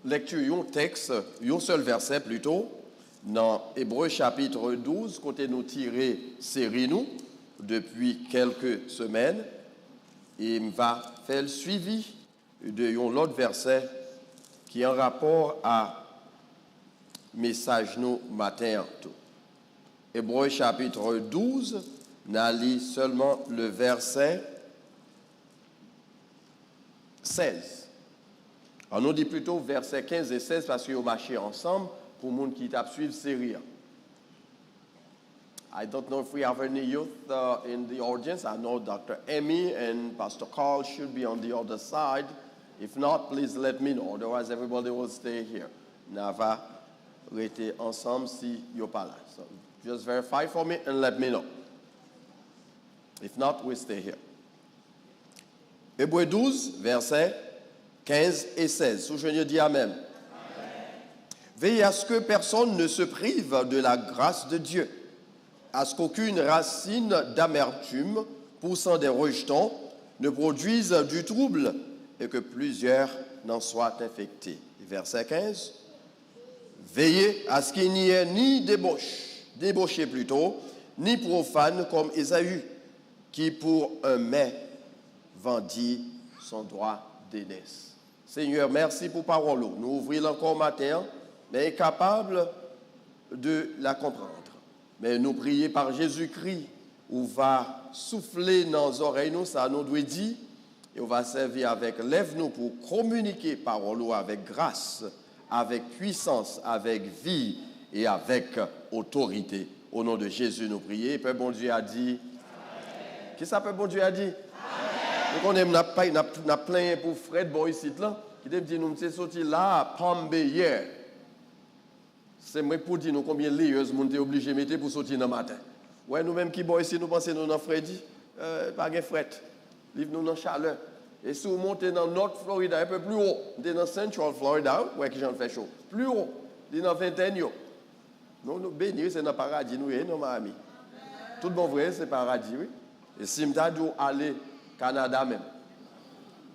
lecture un texte, un seul verset plutôt, dans Hébreux chapitre 12, côté nous tirer série nous, depuis quelques semaines, et il va faire le suivi de l'autre verset qui est en rapport à message nous matin. Hébreux chapitre 12, n'a lu seulement le verset 16. On nous dit plutôt verset 15 et 16 parce qu'ils ont marché ensemble pour les gens qui t'a suivi série. I don't know if we have any youth in the audience. I know Dr. Emmy and Pastor Carl should be on the other side. If not, please let me know. Otherwise, everybody will stay here. On va rester ensemble si you're pas là. So just verify for me and let me know. If not, we stay here. Hébreux 12, versets 15 et 16. Sous-je dis Amen. Veillez à ce que personne ne se prive de la grâce de Dieu, à ce qu'aucune racine d'amertume poussant des rejetons ne produise du trouble et que plusieurs n'en soient infectés. Verset 15. Veillez à ce qu'il n'y ait ni débauché plutôt, ni profane comme Ésaü, qui pour un mets vendit son droit d'aînesse. Seigneur, merci pour parole. Nous ouvrons encore matin, mais incapables de la comprendre. Mais nous prions par Jésus-Christ, où va souffler dans nos oreilles, nous, ça nous doit dire, et on va servir avec lève-nous pour communiquer parole avec grâce, avec puissance, avec vie et avec autorité. Au nom de Jésus, nous prions. Père bon Dieu a dit. Qui ça, Père bon Dieu a dit? Nous avons plein pour Fred Boy ici, qui dit nous sommes sortis là, Pombe hier. C'est moi pour dire nous combien de lieues nous sommes obligés de mettre pour sortir dans le matin. Ouais, nous-mêmes qui sommes ici, nous pensons nous dans Freddy, pas de fret. Livre-nous dans chaleur. Et si vous montez dans North Florida, un peu plus haut, vous êtes dans Central Florida, ouais, qui j'en fais chaud. Plus haut, vous êtes dans 21. Nous nous bénissons, c'est dans le paradis, nous, et nos amis. Tout bon vrai, c'est paradis, oui. Et si je suis allé au Canada même,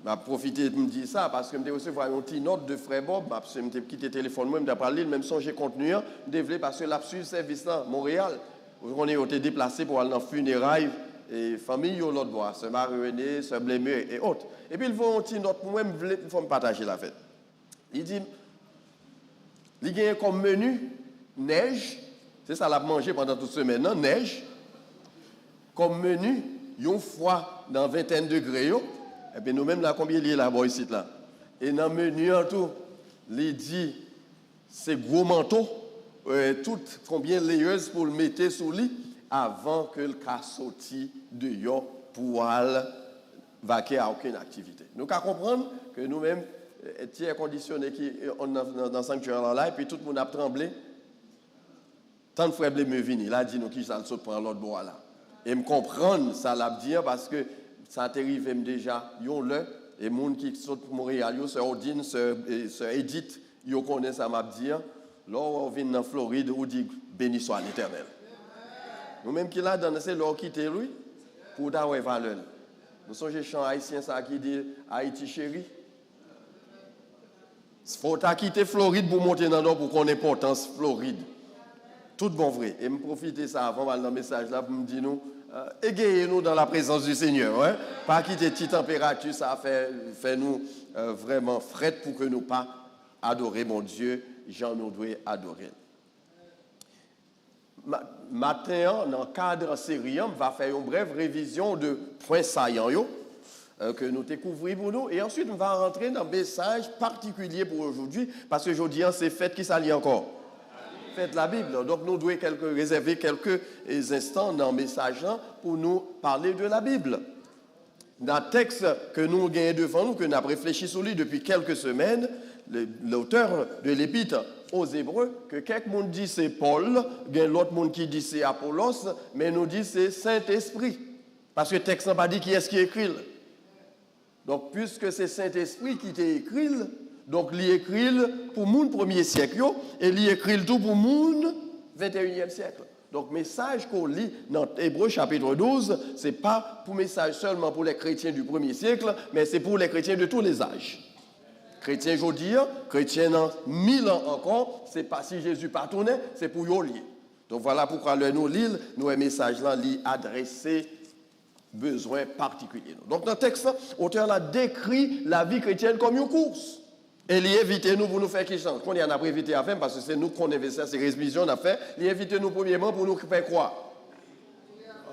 je vais profiter de me dire ça parce que je vais recevoir une petite note de frère Bob, je vais quitter le téléphone, je vais parler, même si j'ai contenu, je vais parce que la suite service là, Montréal, on est été déplacé pour aller dans le funérailles et famille l'autre bois, se Marie-Renée, se Blémé et autres. Et puis ils font une petite note pour moi, il faut me partager la fête. Il dit, il y a comme menu neige, c'est ça l'a mangé pendant toute semaine, non? Neige, comme menu, une fois dans 21 degrés, et bien nous-mêmes là, combien il y a là-bas ici là? Et dans le menu en tout, il dit, c'est gros manteau, tout combien layeuse pour le mettre sous lit avant que le cas sorti de yo pour aller vaquer à aucune activité. Nous qu'à comprendre que nous-mêmes, tiers conditionnés qui on dans le sanctuaire là, et puis tout le monde a tremblé. Tant de frères me viennent, il a dit nous qui ça saute prendre l'autre bois là. Et me comprendre ça l'a dire parce que ça t'arrive déjà yon le et monde qui saute pour Montréal, yo sœur Odine, sœur Edith, yo connaît ça m'a dire. Là on vient dans Floride où dit béni soit l'Éternel. Nous-mêmes qui là dans c'est leur quitter lui pour d'avoir valeur. Nous sommes chant haïtien ça qui dit Haïti chéri. Faut quitter Floride pour monter dans nord pour qu'on ait importance Floride. Tout bon vrai. Et me profiter ça avant dans le message là pour me dire nous égayez-nous dans la présence du Seigneur, hein? Pas quitter petite température, ça fait nous vraiment fret pour que nous pas adorer mon Dieu, Jean nous doit adorer. Matin, dans le cadre série, on va faire une brève révision de points saillants que nous découvrons pour nous. Et ensuite, on va rentrer dans un message particulier pour aujourd'hui, parce que aujourd'hui, c'est fête qui s'allie encore. Fête la Bible. Donc, nous devons réserver quelques instants dans le message pour nous parler de la Bible. Dans le texte que nous gagnons devant nous, que nous avons réfléchi sur lui depuis quelques semaines, l'auteur de l'épître aux Hébreux, que quelques monde dit c'est Paul, il y a l'autre monde qui dit c'est Apollos, mais nous dit c'est Saint-Esprit. Parce que le texte n'a pas dit qui est-ce qui écrit. Donc, puisque c'est Saint-Esprit qui t'a écrit, donc il écrit pour le premier siècle et il écrit tout pour le 21e siècle. Donc, message qu'on lit dans Hébreux chapitre 12, ce n'est pas pour message seulement pour les chrétiens du premier siècle, mais c'est pour les chrétiens de tous les âges. Chrétien aujourd'hui, chrétien dans 1000 ans encore, c'est pas si Jésus pas tourné, c'est pour y lier. Donc voilà pourquoi nous lisons, nous un message là, lui adressé besoin particulier. Donc dans le texte, l'auteur a décrit la vie chrétienne comme une course. Et il invite nous pour nous faire quelque chose. Qu'on y en a évité à faire parce que c'est nous qu'on investit, c'est révision on a fait. Il invite nous premièrement pour nous faire croire.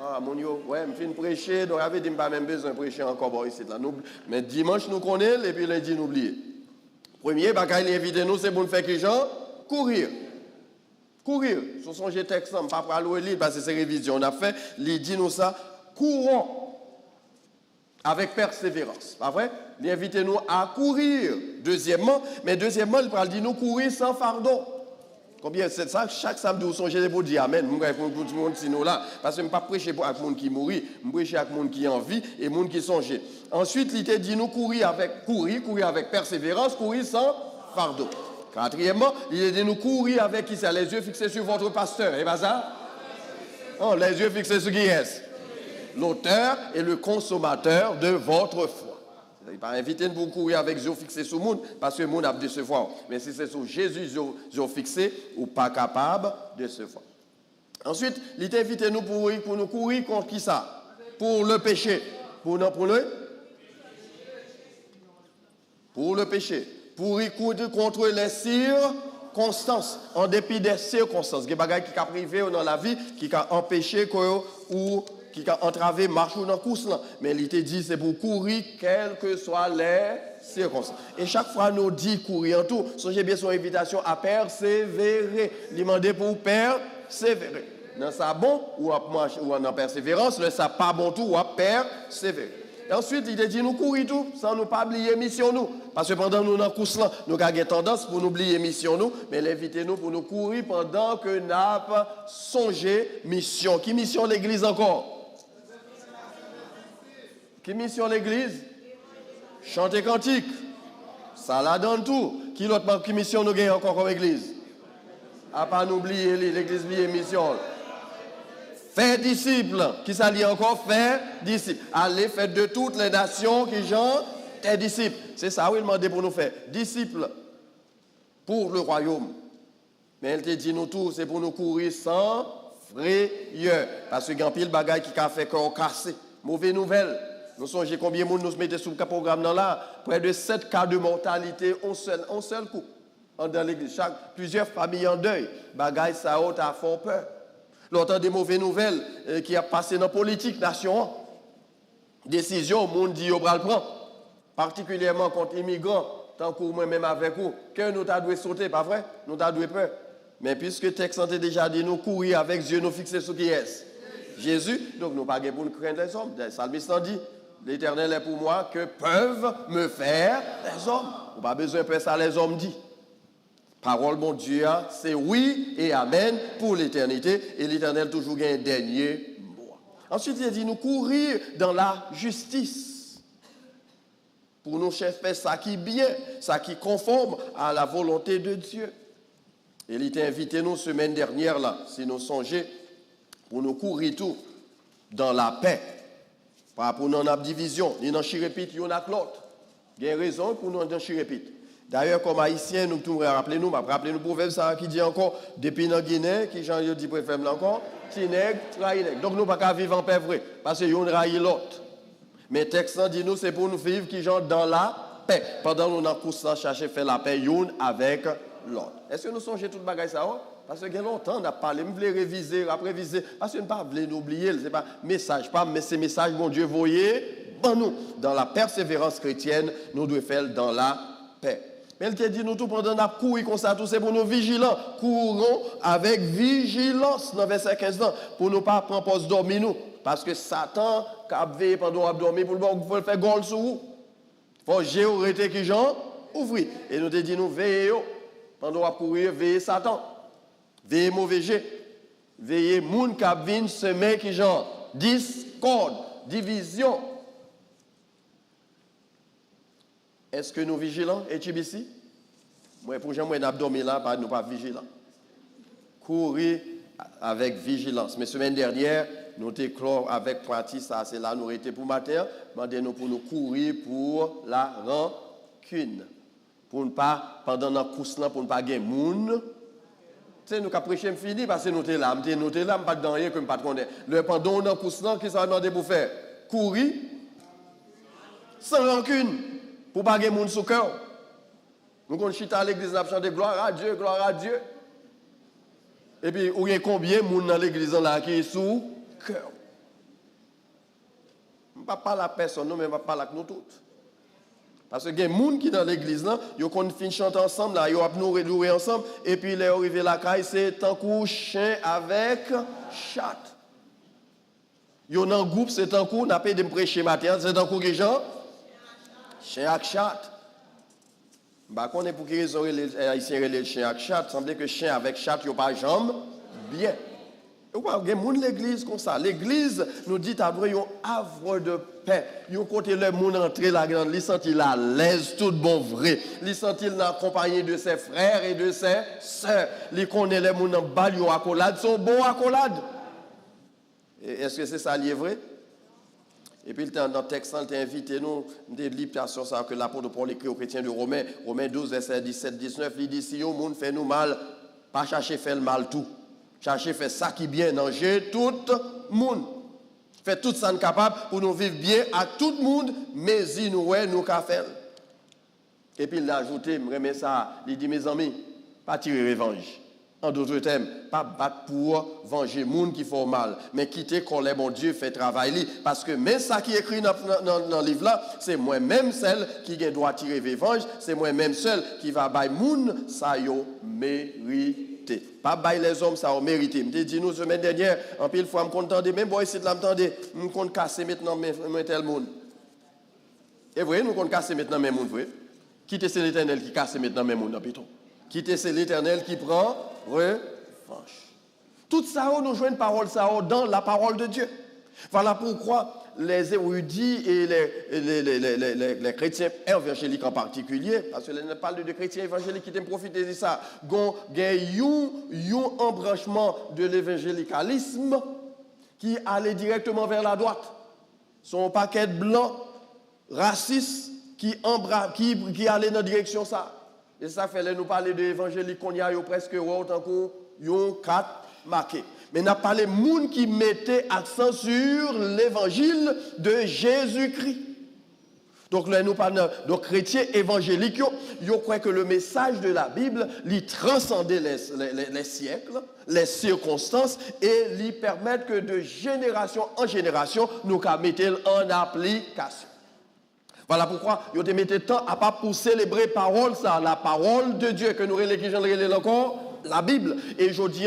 Ah mon Dieu, ouais, je viens prêcher, donc avait dit pas même besoin de prêcher encore bon, ici là. Mais dimanche nous connaissons et puis lundi nous oublier. Premier bagaille il invite nous c'est pour nous faire quelque chose, courir. Courir. Ce sont des textes, pas pour aller parce que c'est révision on a fait, il dit nous ça, courons avec persévérance. Pas vrai? Il invite nous à courir. Deuxièmement, il dit nous courir sans fardeau. Combien c'est ça? Chaque samedi, vous songez pour dire Amen. Je pour tout le monde sinon là. Parce que je ne pas prêcher pour les gens qui mourent, je prêche avec les gens qui ont envie et les gens qui songent. Ensuite, il te dit nous courir avec persévérance, courir sans fardeau. Quatrièmement, il dit nous courir avec qui ça? Les yeux fixés sur votre pasteur. Et bien ça? Oh, les yeux fixés sur qui est? L'auteur et le consommateur de votre foi. Il ne pas inviter pour courir avec les yeux fixés sur le monde, parce que le monde a de se voir. Mais si c'est sur Jésus les yeux fixés, ou pas capable de se voir. Ensuite, il t'invite nous pour nous courir contre qui ça? Pour le péché. Pour le péché. Pour y courir contre les circonstances. En dépit des circonstances. Il y a des choses qui sont privées dans la vie, qui ont empêché ou qui a entravé marche ou dans course là, mais il te dit c'est pour courir quelles que soient les circonstances. Et chaque fois nous dit courir en tout, songez bien son invitation à persévérer, demander pour persévérer. Dans ça bon ou en persévérance, le ça pas bon tout ou à persévérer. Et ensuite il te dit nous courir tout sans nous pas oublier mission nous, parce que pendant nous dans course là, nous avons tendance pour nous oublier mission nous, mais l'inviter nous pour nous courir pendant que nous avons songé mission. Qui mission l'église encore? Qui mission l'église? Chanter cantique. Ça la donne tout. Qui l'autre qui mission nous gagne encore comme église? À pas n'oublier l'église liée mission. Faire disciples. Qui ça lit encore? Faire disciples. Allez, faites de toutes les nations qui sont tes disciples. C'est ça où il demandait pour nous faire. Disciples pour le royaume. Mais elle te dit nous tous, c'est pour nous courir sans frayeur. Parce qu'il y a un pile de bagaille qui a fait corps cassé. Mauvaise nouvelle. Nous songez combien de monde nous mettons sous le programme là? Près de 7 cas de mortalité en seul coup. Dans l'église. Plusieurs familles en deuil. Bagaille ça a fort peur. L'autre des mauvaises nouvelles qui a passé dans la politique nation. Décision, le monde dit au bras le prend. Particulièrement contre les immigrants. Tant que moi-même avec vous. Que nous t'avons sauter, pas vrai? Nous t'avons peur. Mais puisque le texte a déjà dit nous courir avec Dieu, nous fixer sur qui est Jésus. Donc nous pas pour nous craindre les hommes. Le psalmiste dit. L'Éternel est pour moi, que peuvent me faire les hommes. On n'a pas besoin de faire ça, les hommes disent. Parole, mon Dieu, c'est oui et amen pour l'éternité. Et l'Éternel toujours gagne un dernier mot. Ensuite, il dit nous courir dans la justice. Pour nous faire ça qui est bien, ça qui est conforme à la volonté de Dieu. Et il t'a invité nous semaine dernière, là, si nous songeons, pour nous courir tout dans la paix. Pas pour nous en division, ni dans chirépite, il y en a l'autre. Il y a raison pour nous dans chirépite. D'ailleurs, comme haïtiens, nous devons rappeler nous le proverbe ça qui dit encore, depuis dans Guinée, qui j'en dit proverbe encore, Tineg, Traineg. Donc nous ne pouvons pas vivre en paix vrai, parce que nous raillons l'autre. Mais le texte dit nous, c'est pour nous vivre qui genre dans la paix. Pendant que nous avons course à chercher faire la paix, l'un avec l'autre. Est-ce que nous songez tout le bagage ça? Parce que longtemps, on a parlé, nous voulons réviser, après réviser, parce que nous ne pouvons pas oublier, ce n'est pas message, mais c'est message, mon Dieu, voyez, bon nous, dans la persévérance chrétienne, nous devons faire dans la paix. Mais elle te dit, nous tout pendant nous courir comme ça, tout c'est pour nous vigilants, courons avec vigilance, dans verset 15 ans, pour ne pas prendre pause dormir nous, parce que Satan, qui a veillé pendant qu'on dormir, pour le faire gol sur vous, il faut géoréter qui gens, ouvrir. Et nous te dit, nous veillons, pendant qu'on courir, veillez Satan. Veillez mauvais jet. Veillez moun qui vient semer qui genre discorde, division. Est-ce que nous vigilants et ici? Moi pour moi n'a dormi là, nous pas vigilants. Courir avec vigilance. Mais semaine dernière, nous étions avec pratique ça, c'est là nous étions pour matin, demandez nous pour nous courir pour la rancune. pour ne pas, pendant la course, pour ne pas gagner moun. Tu sais, nous avons prêché fini parce que nous sommes là, nous sommes là, pas de rien que nous ne connaissons pas. Pendant la course, qu'est-ce que ça va demander pour faire? Courir, sans rancune, pour ne pas gagner moun sous cœur. Nous avons chita à l'église, nous avons chanté gloire à Dieu, gloire à Dieu. Et puis, il y a combien de monde dans l'église là qui est sous cœur? Je ne parle pas à personne, mais je parle à nous toutes. Parce que il y a des gens qui dans l'église là, ils ont fin chanter ensemble, là, ils ont nous redourer ensemble, et puis ils sont arrivés à la caille, c'est tant coup chien avec chat. Ils ont un groupe, c'est tant coup, on a payé de me prêcher matin, c'est tant coup que gens, chien avec chat. Bah, qu'on est pour qu'ils raison les haïtiens les chiens avec chat, semble que chien avec chat, ils n'ont pas jambes bien. Il y a des gens de l'église comme ça. L'église nous dit qu'il y a un havre de paix. Il y a un côté le monde entrer là-dedans, il sent à l'aise, tout bon vrai. Il sent il accompagné de ses frères et de ses sœurs. Il connaît les gens en bas, ils ont accolade, sont bons accolades. Est-ce que c'est ça qui est vrai? Et puis, dans le texte, il t'a invité nous, de lire sur ça que l'apôtre Paul écrit aux chrétiens de Romains 12, verset 17, 19, il dit, si un monde fait nous mal, pas chercher faire le mal tout. Chercher faire ça qui bien danger tout le monde. Fait tout ça capable pour nous vivre bien à tout le monde, mais il nous qu'à faire. Et puis il a ajouté, je remets ça, il dit mes amis, pas tirer revanche. En d'autres termes, pas battre pour venger les gens qui font mal, mais quitter quand les bon Dieu fait travail. Parce que même ça qui est écrit dans le livre là, c'est moi-même celle qui doit tirer revanche, c'est moi-même seul qui va bailler moun ça yo mérité. Pas bailler les hommes ça yo mérité. Me dit nous semaine dernière, en pile fois me contendais même boy ici de là m'entendait, me compte casser maintenant mais tel monde. Et vrai nous compte casser maintenant même monde vrai. Quitter c'est l'Éternel qui casse maintenant même monde dans piton. Quitter c'est l'Éternel qui prend revanche. Tout ça, nous jouons une parole ça dans la parole de Dieu. Voilà pourquoi les érudits et les chrétiens évangéliques en particulier, parce que je parle de chrétiens évangéliques qui t'ont profité de ça, ont un embranchement de l'évangélicalisme qui allait directement vers la droite. Son paquet blanc, raciste, qui allait dans la direction ça. Et ça fait nous parler de l'évangélique qu'on y a presque autant qu'on 4 marqués. Mais on a parlé de gens qui mettaient accent sur l'évangile de Jésus-Christ. Donc là, nous parlons de chrétiens évangéliques. Ils croient que le message de la Bible lui transcendait les siècles, les circonstances, et lui permettent que de génération en génération, nous mettons en application. Voilà pourquoi ils ont mis temps à pas pour célébrer parole ça, la parole de Dieu que nous relèvons encore la Bible. Et aujourd'hui,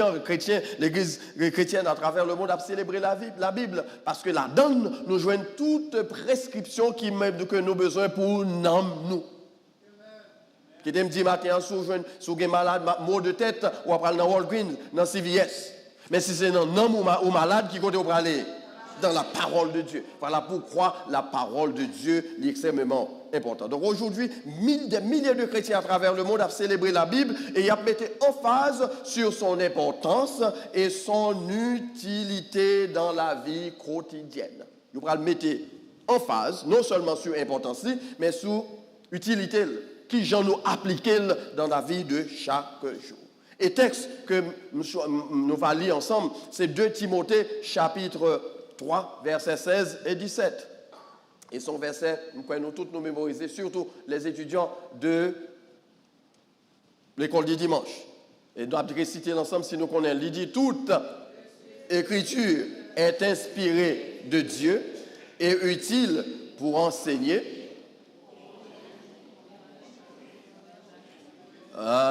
l'église chrétienne à travers le monde a célébré la Bible parce que là-dedans nous joignons toute prescription que nous avons besoin pour nous. Qui me dit matin si vous êtes malade, mot de tête ou après dans Walgreens, dans CVS. Mais si c'est un homme ou malade qui compte au aller dans la parole de Dieu. Voilà pourquoi la parole de Dieu est extrêmement importante. Donc aujourd'hui, des milliers de chrétiens à travers le monde ont célébré la Bible et ils ont mis en phase sur son importance et son utilité dans la vie quotidienne. Nous allons mettre en phase, non seulement sur l'importance, mais sur l'utilité qui j'en nous appliquer dans la vie de chaque jour. Et texte que nous allons lire ensemble, c'est 2 Timothée chapitre 3, versets 16 et 17. Et son verset, nous pouvons tous nous mémoriser, surtout les étudiants de l'école du dimanche. Et nous allons réciter l'ensemble si nous connaissons. Il dit, toute écriture est inspirée de Dieu et utile pour enseigner.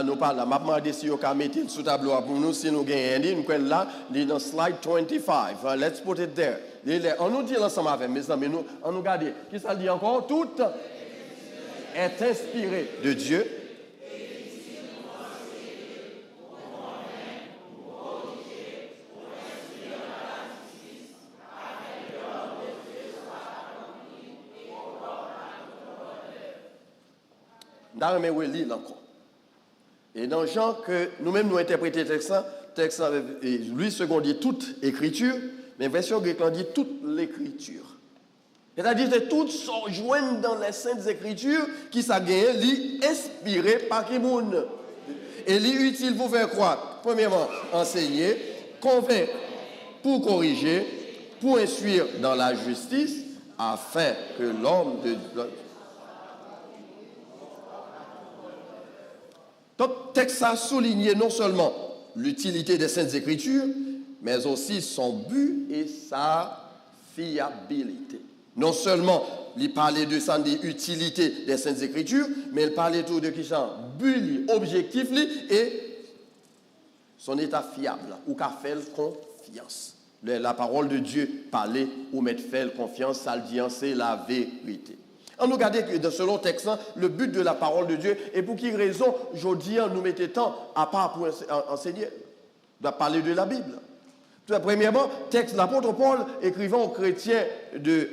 Nous parlons, je vais si vous mettez le sous-tableau pour nous, si nous gagnons, nous sommes là, dans slide 25. Let's put it there. On nous dit ensemble avec mes amis, on nous regarde. Qui ça dit encore? Tout est inspiré de Dieu. Dans mes lire encore. Et dans Jean, que nous-mêmes nous interprétons le texte, lui, second dit toute écriture, mais version grecque, on dit toute l'écriture. C'est-à-dire que tout sont joints dans les Saintes Écritures qui sont inspirées par qui monde. Et les utile pour faire quoi? Premièrement, enseigner, convaincre, pour corriger, pour instruire dans la justice, afin que l'homme de Dieu. Donc, le texte a souligné non seulement l'utilité des Saintes Écritures, mais aussi son but et sa fiabilité. Non seulement il parlait de ça, de l'utilité des Saintes Écritures, mais il parlait tout de qui ça, but, objectif et son état fiable, ou qu'a fait confiance. La parole de Dieu parlait ou mettre fait confiance, ça le dit, c'est la vérité. On nous regarde que selon le texte, le but de la parole de Dieu, et pour quelle raison, je dis, nous mettons temps à part pour enseigner, de parler de la Bible. Premièrement, texte de l'apôtre Paul écrivant aux chrétiens de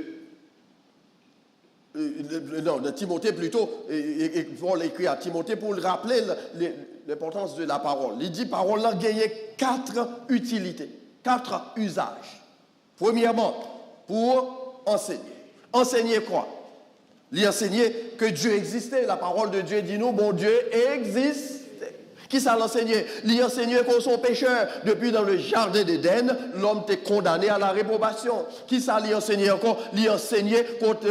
Timothée plutôt, et Paul écrit à Timothée pour rappeler l'importance de la parole. Il dit parole là gagne 4 utilités, 4 usages. Premièrement, pour enseigner. Enseigner quoi? Il enseigner que Dieu existait. La parole de Dieu dit nous, bon Dieu existe. Qui ça l'enseignait? Il enseignait qu'on son pécheur. Depuis dans le jardin d'Éden, l'homme était condamné à la réprobation. Qui ça l'enseignait encore? Il enseignait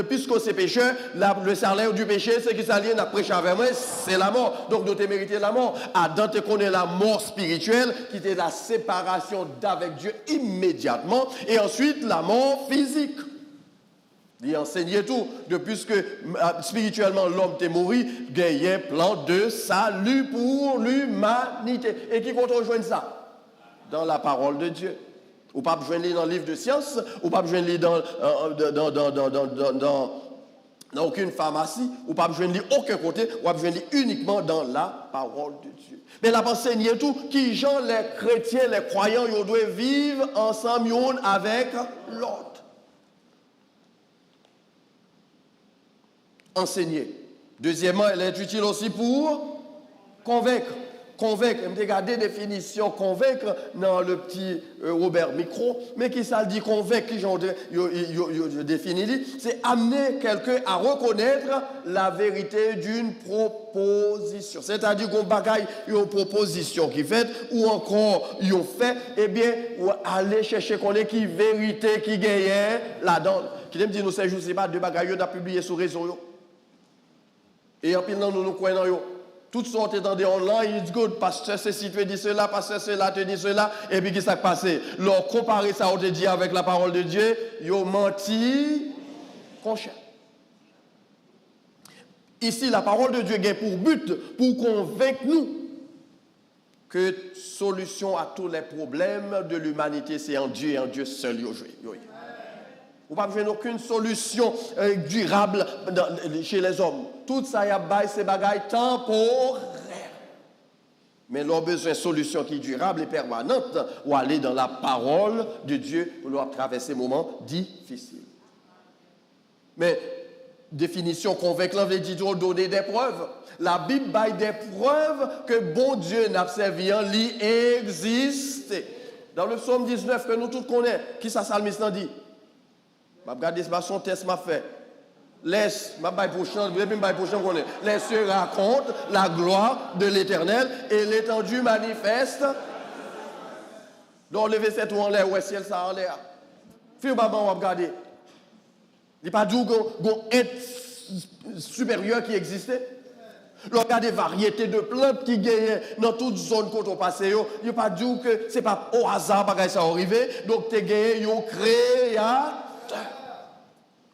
puisque c'est pécheur, le salaire du péché, c'est qui ça n'a prêché avec moi, c'est la mort. Donc nous t'es mérité la mort. Adam te connaît la mort spirituelle, qui était la séparation d'avec Dieu immédiatement, et ensuite la mort physique. Il enseignait tout, depuis que spirituellement l'homme était mort, il y a un plan de salut pour l'humanité. Et qui compte rejoindre ça? Dans la parole de Dieu. Ou pas besoin de lire dans le livre de science, ou pas besoin de lire dans aucune pharmacie, ou pas besoin de lire aucun côté, ou pas besoin de lire uniquement dans la parole de Dieu. Mais la enseigné tout, qui gens les chrétiens, les croyants, ils doivent vivre ensemble avec l'autre. Enseigner. Deuxièmement, elle est utile aussi pour convaincre. Convaincre, je vais regarder la définition convaincre dans le petit Robert Micro, mais qui ça dit convaincre, qui je définis, c'est amener quelqu'un à reconnaître la vérité d'une proposition. C'est-à-dire qu'on bagaille une proposition qui fait, ou encore une fait, eh bien, ou aller chercher qu'on est qui vérité qui gagne là-dedans. Qui me dit nous ces jours, c'est pas deux bagailles à publier sur les réseaux. Et en plus, nous croyons, toutes sortes dans des online, it's good, pasteur ceci te dit cela, pasteur cela te dit cela, et puis qu'est-ce qui s'est passé? Leur comparer ça, on te dit avec la parole de Dieu, ils ont menti, conscient. Ici, la parole de Dieu a pour but, pour convaincre nous, que solution à tous les problèmes de l'humanité, c'est en Dieu et en Dieu seul. Vous n'avez pas besoin d'aucune solution durable chez les hommes. Tout ça, c'est bagaille temporaire. Mais leur besoin de solution qui est durable et permanente, ou aller dans la parole de Dieu pour leur traverser ces moments difficiles. Mais, définition convaincante, veut dire donner des preuves. La Bible baille des preuves que bon Dieu n'a servi en lui existe. Dans le psaume 19 que nous tous connaissons, qui ça psalmiste dit? Je vais regarder son test m'a fait. Laisse, les cieux racontent la gloire de l'Éternel et l'étendue manifeste. Donc le verset tout en l'air, ouais, ciel ça en l'air. Fille maman, on va regarder. Il n'y a pas d'où un être supérieur qui existait. Regardez des variétés de plantes qui gagnent dans toute zone quand on passe. Il n'y a pas d'où que ce n'est pas au hasard que ça arrive. Donc tu gagné un créateur.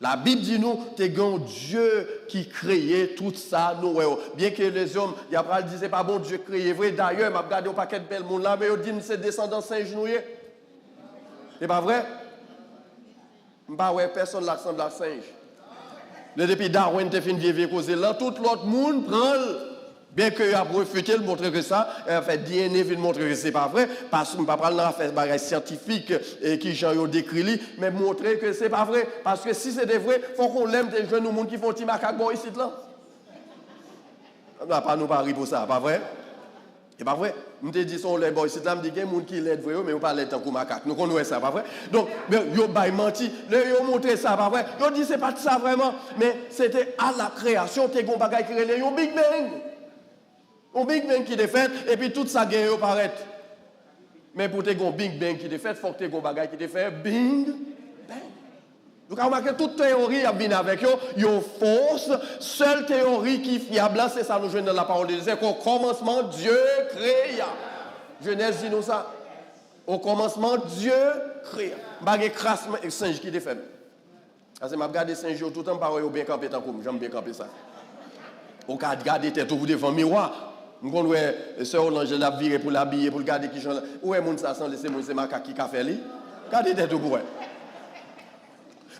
La Bible dit nous, c'est Dieu qui créait tout ça. Nous, bien que les hommes, il y a pas dit c'est pas bon Dieu créé vrai. D'ailleurs, m'a regardé un paquet de belles monde là, mais ils disent c'est descendant singe nous. C'est pas vrai? Bah ouais, personne là ressemble à singe. Depuis Darwin te fin vieille cause là, tout l'autre monde prend bien que a refuté le montrer que ça, en fait DNA vient montrer que c'est pas vrai parce qu'on pas prendre la faire bagage scientifique et qui gens ont décrit mais montrer que c'est pas vrai parce que si c'est vrai, faut qu'on l'aime des jeunes monde qui font petit macaque bon ici là. On va pas nous parier pour ça, pas vrai? C'est pas vrai. Je te dis, les boys, c'est là, je dis, il y a des gens qui l'aident, mais ils pas l'aident tant que macaque. Nous connaissons ça, pas vrai. Donc, ils ont menti, ils ont montré ça, pas vrai. Ils ont dit, c'est pas ça vraiment, mais c'était à la création, tu as un bagage qui est un Big Bang. Un Big Bang qui est fait, et puis tout ça gagne paraît. Mais pour te un Big Bang qui est fait, il faut que tu aies un bagage qui est fait, Big Bang. Donc, remarquez, toute théorie a bien avec eux, ils ont fausse. Seule théorie qui est fiable, c'est ça, nous jouons dans la parole de Dieu, c'est qu'au commencement, Dieu créa. Genèse dit nous ça. Au commencement, Dieu créa. Bagay crasse singe qui est fait. Parce que je regarde les singes tout le temps, par bien campé, tant que j'aime bien camper ça. Au cas de garder tête devant le miroir. Nous connaissons, sœur Olange l'a viré pour l'habiller, pour le garder qui change. Où est mon ça sans laisser mon macaque qui a fait lui? Gardez tête pour elle.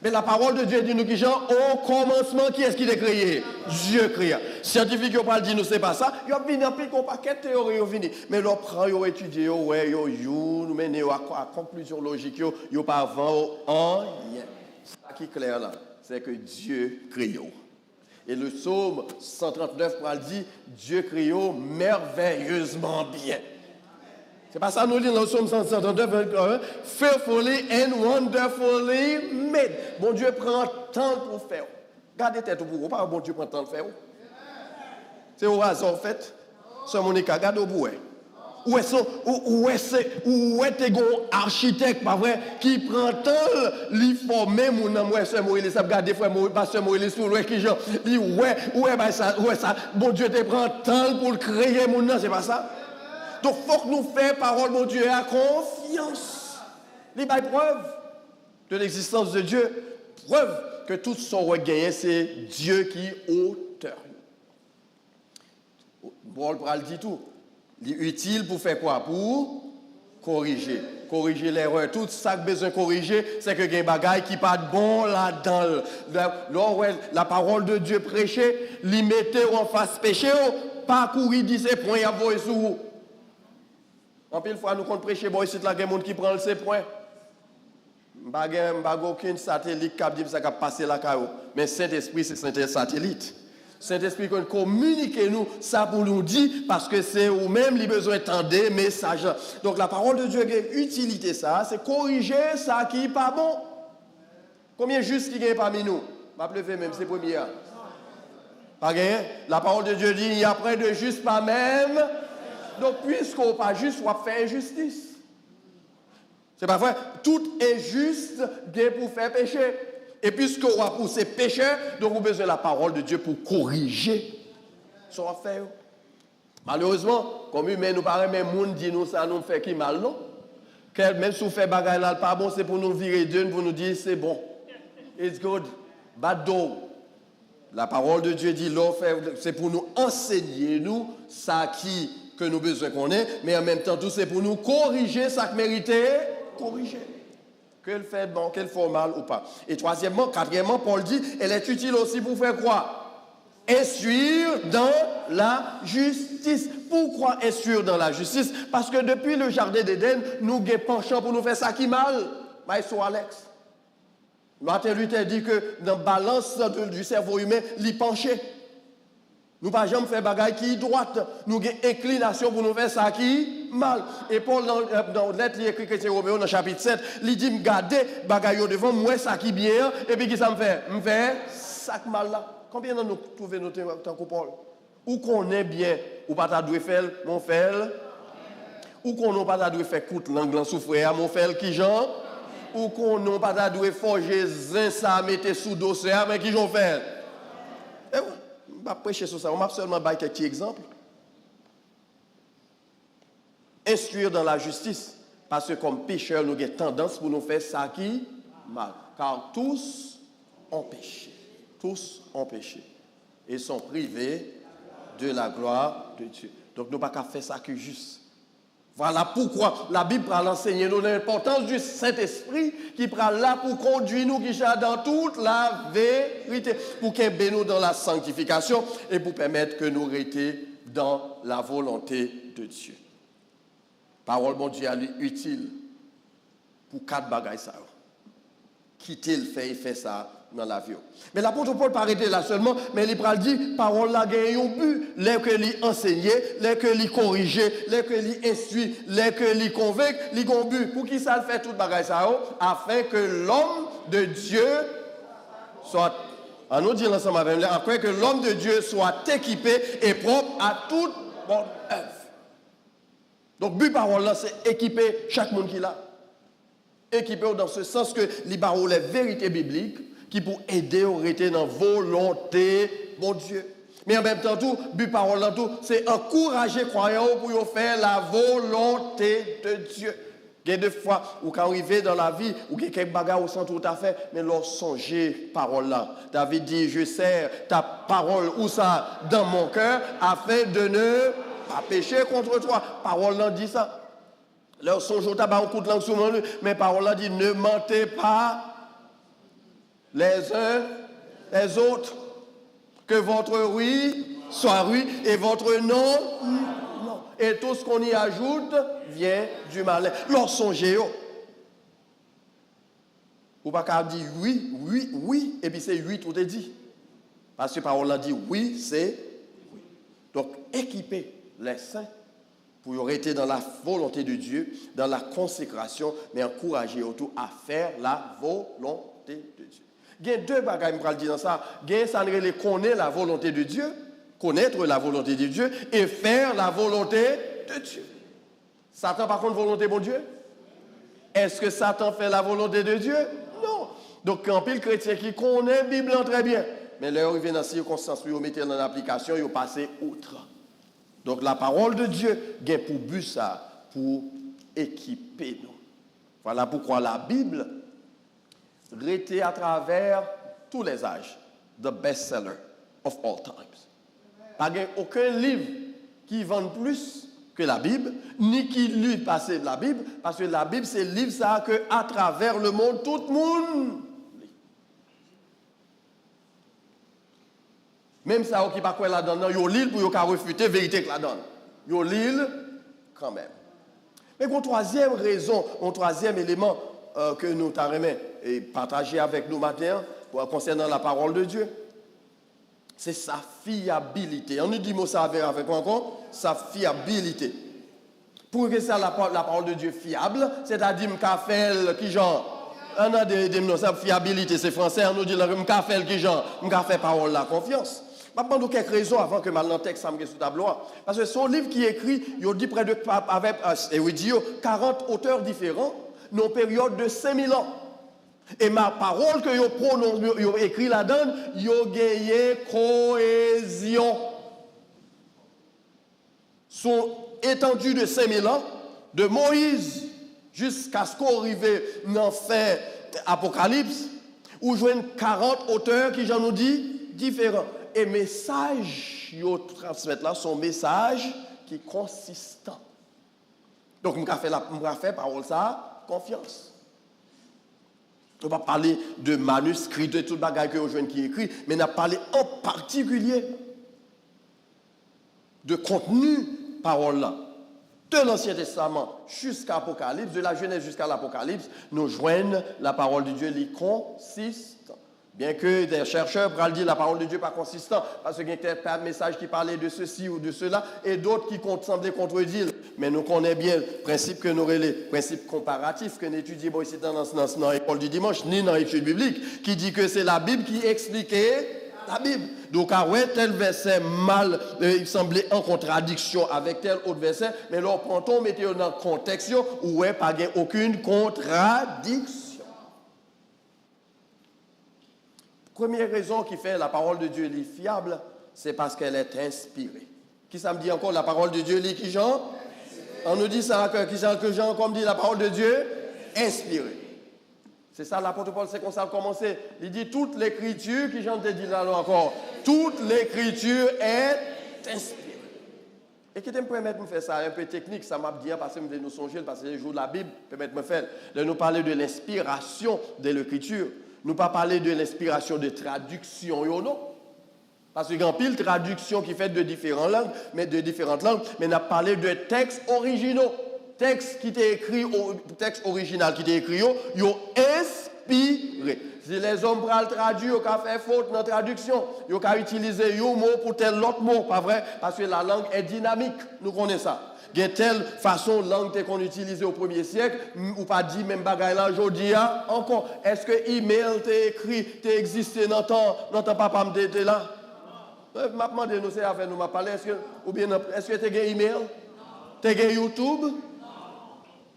Mais la parole de Dieu dit nous qui genre, au commencement, qui est-ce qui l'a créé? Dieu créa. Scientifiques n'ont pas dit nous, c'est pas ça. Ils ont venu un paquet de théories. Mais leur prend, ils ont étudié, nous menons à conclusion logique, ils n'ont pas avant rien. Ce qui est clair là, c'est que Dieu créa. Et le psaume 139 dit, Dieu créa merveilleusement bien. C'est pas ça nous lisons dans le psaume 139, fearfully and wonderfully made. Bon Dieu prend temps pour faire. Gardez tête pour vous, pas bon Dieu prend temps de faire. C'est au hasard en fait. C'est mon écart, garde au bout. Où est un architecte, pas vrai, qui prend temps de former mon amour, c'est Moïse, ça regarde des fois, pasteur Moïse, qui genre, dit, ouais, ça, bon Dieu te prend temps pour créer mon nom, c'est pas ça? Donc, il faut que nous fassions parole, mon Dieu, à confiance. Il y a preuve de l'existence de Dieu. Preuve que tout son regard, c'est Dieu qui est auteur. Paul Pral dit tout. Il est utile pour faire quoi? Pour corriger. Corriger l'erreur. Tout ça que besoin de corriger, c'est que il y a des bagailles qui pas bon là-dedans. La parole de Dieu prêchée, l'y mettez en face péché, pas courir, dit c'est point, il y a voix sur vous. En pile fois, nous comptons prêcher, bon, ici, il y a des gens qui prennent ces points. Il n'y a aucun satellite qui a passé la caillou. Mais Saint-Esprit, c'est Saint-Satellite. Saint-Esprit communique nous ça pour nous dire, parce que c'est vous-même qui besoin d'entendre des messages. Donc la parole de Dieu a utilité ça, c'est corriger ça qui n'est pas bon. Combien juste qui gagne parmi nous? Je vais lever même, c'est premier. Pas gagné? La parole de Dieu dit, il y a près de juste pas même. Donc, puisqu'on n'est pas juste, on va faire injustice. C'est pas vrai. Tout est juste pour faire péché. Et puisqu'on va pousser péché, donc on a besoin de la parole de Dieu pour corriger ce qu'on va faire. Malheureusement, comme humain, nous paraît, même monde dit nous ça nous fait qui mal, non? Même si on fait bagaille là, pas bon, c'est pour nous virer d'une, pour nous dire c'est bon. It's good. Bad dog. La parole de Dieu dit, c'est pour nous enseigner, nous, ça qui que nous besoin qu'on ait, mais en même temps, tout c'est pour nous corriger ça que méritait, corriger. Qu'elle fait bon, qu'elle fait mal ou pas. Et quatrièmement, Paul dit, elle est utile aussi pour faire quoi? Instruire dans la justice. Pourquoi instruire dans la justice? Parce que depuis le jardin d'Éden, nous avons penchant pour nous faire ça qui mal. Maïso Alex. Martin Luther dit que dans la balance du cerveau humain, il penché. Nous ne jamais faire bagaille qui est droite. Nous avons inclination pour nous faire ça qui est mal. Et Paul, dans lettre, il écrit Chrétien Roméo, dans le chapitre 7, il dit, me garder bagaille devant moi, ça qui est bien, et puis qui ça me fait? Me fait ça qui est mal là. Combien de nous trouvons notre temps que Paul? Ou qu'on est bien, ou pas t'as dû faire, mon fait. Ou qu'on n'a pas t'as dû faire coûte l'angle souffrir, mon fait, qui genre? Ou qu'on n'a pas t'as dû forger zin, ça, mettre sous dossier, mais qui j'en fait? Et on va prêcher sur ça. On m'a seulement donné quelques exemples. Instruire dans la justice. Parce que comme pécheurs, nous avons tendance pour nous faire ça qui est mal. Car tous ont péché. Tous ont péché. Et sont privés de la gloire de Dieu. Donc nous n'avons pas qu'à faire ça qui est juste. Voilà pourquoi la Bible va l'enseigner nous l'importance du Saint-Esprit qui prend là pour conduire nous qui dans toute la vérité, pour qu'il nous dans la sanctification et pour permettre que nous restions dans la volonté de Dieu. Parole mon Dieu est utile pour 4 bagailles ça. Quitter le fait et faire ça dans la vie. Mais l'apôtre Paul pas arrêté là seulement, mais il a dit, parole là gagne un but, les que lui enseigner, les que lui corriger, les que lui instruire, les que lui convaincre, lui gon but. Pour qui ça le fait tout bagage ça afin que l'homme de Dieu soit, à nous dire ensemble avec afin que l'homme de Dieu soit équipé et propre à toute bonne œuvre. Donc but parole là c'est équiper chaque monde qui l'a. Équiper dans ce sens que les paroles les vérités bibliques qui pour aider à rester dans la volonté de Dieu. Mais en même temps, tout, but parole là tout, c'est encourager les croyants pour faire la volonté de Dieu. Il y a des fois où quand vous arrivez dans la vie, où il y a quelques bagages au centre tout à fait, mais leur songer parole là. David dit, je sers ta parole ou ça dans mon cœur afin de ne pas pécher contre toi. Parole là dit ça. Leur songe au tabac, un coup de langue sur moi, mais parole là dit, ne mentez pas les uns les autres, que votre oui soit oui et votre non, non. Et tout ce qu'on y ajoute vient du malin. Leur songez, ou pas qu'à dire oui, oui, oui, et puis c'est oui, tout est dit. Parce que parole là dit oui, c'est oui. Donc, équipez les saints pour rester dans la volonté de Dieu, dans la consécration, mais encourager autour à faire la volonté de Dieu. Il y a deux bagages qui me dire dans ça. Il y a ça les connaître la volonté de Dieu, connaître la volonté de Dieu et faire la volonté de Dieu. Satan par contre volonté de Dieu? Est-ce que Satan fait la volonté de Dieu? Non. Donc quand pile chrétien qui connaît la Bible très bien, mais là il vient dans circonstances où il met en application, il passe outre. Donc la parole de Dieu a pour but ça, pour équiper nous. Voilà pourquoi la Bible reste à travers tous les âges, the best-seller of all times. Pas aucun livre qui vend plus que la Bible, ni qui lit passer de la Bible, parce que la Bible c'est le livre ça que à travers le monde tout le monde lit. Même ça qui pas quoi là-dedans, yo lit pour yo ka refuter vérité que là-dedans. Yo lit quand même. Mais une troisième raison, un troisième élément que nous t'avons partagé avec nous matin concernant la parole de Dieu, c'est sa fiabilité. On nous dit ça avec moi encore, sa fiabilité. Pour que ça la parole de Dieu fiable, c'est-à-dire m'kafel qui genre, on a des sa fiabilité, c'est français, on nous dit m'kafel qui genre, m'kafel parole la confiance. Je vais prendre quelques raisons avant que le texte soit sur le tableau. Parce que son livre qui est écrit, il dit près de avec 40 auteurs différents, dans une période de 5000 ans. Et ma parole que vous prononcez, vous écrit là-dedans, vous gagnez cohésion. Son étendue de 5000 ans, de Moïse jusqu'à ce qu'on arrive dans fin Apocalypse, où je vois 40 auteurs qui, j'en nous dit, différents. Et message yo transmettre là son message qui est consistant. Donc on va faire parole ça confiance. On va parler de manuscrits de tout bagage que aux jeunes qui écrit, mais on a parlé en particulier de contenu parole là. De l'Ancien Testament jusqu'à l'Apocalypse, de la Genèse jusqu'à l'Apocalypse, nous joignent la parole de Dieu qui consiste. Bien que des chercheurs pourraient dire la parole de Dieu pas consistant, parce qu'il y a pas de message qui parlait de ceci ou de cela, et d'autres qui semblaient contredire. Mais nous connaissons bien le principe que nous avons, le principe comparatif que nous étudions ici dans l'école du dimanche, ni dans l'étude biblique, qui dit que c'est la Bible qui expliquait la Bible. Donc, tel verset mal, il semblait en contradiction avec tel autre verset, mais là, on mettait dans le contexte où il n'y a pas aucune contradiction. Première raison qui fait la parole de Dieu est fiable, c'est parce qu'elle est inspirée. Qui ça me dit encore la parole de Dieu, qui Jean? On nous dit ça, que Jean, comme dit la parole de Dieu, inspirée. C'est ça l'apôtre Paul, c'est comme ça a commencé. Il dit toute l'écriture, qui Jean te dit là encore, toute l'écriture est inspirée. Et qui me permettre de faire ça un peu technique, ça m'a bien parce que je nous songer, parce que les jours de la Bible, permettre de me faire, de nous parler de l'inspiration de l'écriture. Nous pas parler de l'inspiration de traduction, non. Parce qu'il y a pile traduction qui fait de différentes langues, mais on a parlé de textes originaux. Texte qui était écrit, texte original qui était écrit, inspiré. Si les hommes prennent le traduire, ils ont fait faute dans la traduction. Ils ont utilisé un mot pour tel autre mot, pas vrai? Parce que la langue est dynamique. Nous connaissons ça. Il y a telle façon de langue qu'on utilisait au 1er siècle, ou pas dit même bagaille là aujourd'hui encore. Est-ce que email t'es écrit, t'es existé dans ton papa m'était là? M'a demandé nous c'est avec nous m'a parlé est-ce que tu as un email? Tu as un YouTube?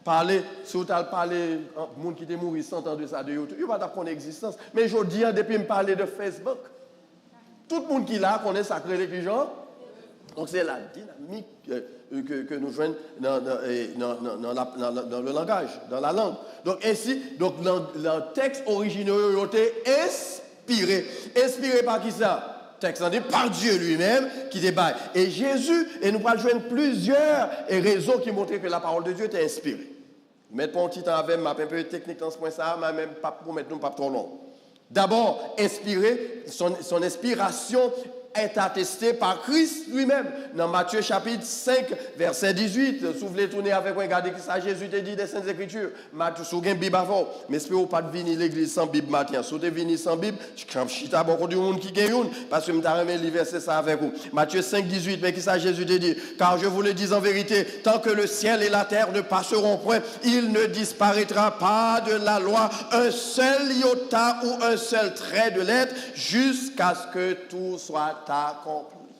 Parler, si vous avez parlé, les gens qui sont morts sans entendre ça de YouTube, ils ne vont pas connaître l'existence. Mais aujourd'hui, depuis me parler de Facebook, tout le monde qui l'a connaît sacré les gens. Donc c'est la dynamique que nous jouons dans le langage, dans la langue. Donc ainsi, le texte original était inspiré. Inspiré par qui ça? Texte dit par Dieu lui-même qui débat. Et Jésus, et nous allons joindre plusieurs raisons qui montrent que la parole de Dieu est inspirée. Mettre un petit temps avec moi, un peu technique dans ce point ça, mais même pas pour mettre nous pas trop long. D'abord, inspiré, son inspiration est attestée par Christ lui-même. Dans Matthieu chapitre 5, verset 18, si vous voulez tourner avec moi, regardez que ça Jésus te dit des Saintes Écritures. Matthieu, si vous avez une Bible avant, mais si vous pas venir à l'église sans Bible matin, si vous venir sans Bible, je campe chita beaucoup de monde qui gagne une, parce que je vais vous verser ça avec vous. Matthieu 5, 18, mais qui ça Jésus te dit? Car je vous le dis en vérité, tant que le ciel et la terre ne passeront point, il ne disparaîtra pas de la loi un seul iota ou un seul trait de lettre, jusqu'à ce que tout soit accompli.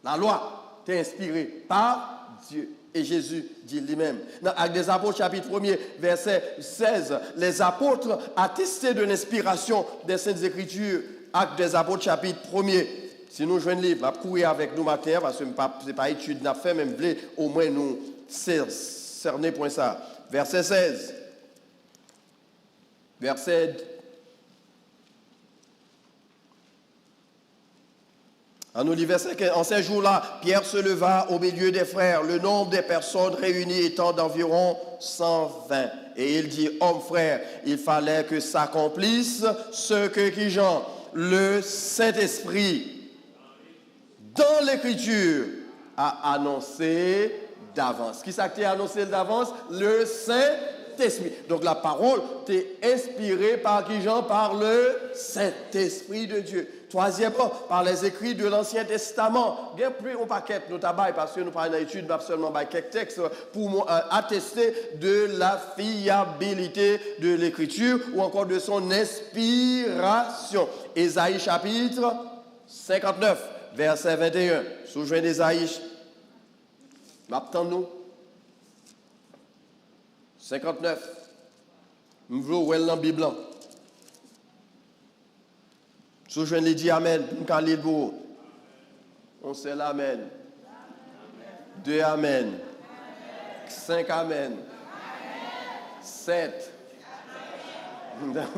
La loi est inspirée par Dieu. Et Jésus dit lui-même. Dans Actes des Apôtres, chapitre 1er, verset 16, les apôtres attestaient de l'inspiration des Saintes Écritures. Actes des Apôtres, chapitre 1er. Si nous jouons le livre, je vais courir avec nous matin, parce que ce n'est pas étude qu'on a fait, mais je au moins nous cerner pour ça. Verset 16. Verset En nous verset 15, en ces jours-là, Pierre se leva au milieu des frères, le nombre des personnes réunies étant d'environ 120. Et il dit, hommes frères, il fallait que s'accomplisse ce que qui Jean, le Saint-Esprit, dans l'Écriture, a annoncé d'avance. Qui s'est annoncé d'avance? Le Saint-Esprit. Donc la parole est inspirée par qui Jean? Par le Saint-Esprit de Dieu. Troisièmement, par les écrits de l'Ancien Testament. Bien plus on paquet nous tabac parce que nous parlons d'études, mais seulement par quelques textes pour attester de la fiabilité de l'écriture ou encore de son inspiration. Ésaïe chapitre 59, verset 21. Souvenez d'Ésaïe. M'attendons. 59. Nous voulons voir dans la Bible. Si je lui dis Amen, on sait l'Amen. 2 Amen. 5 Amen. 7.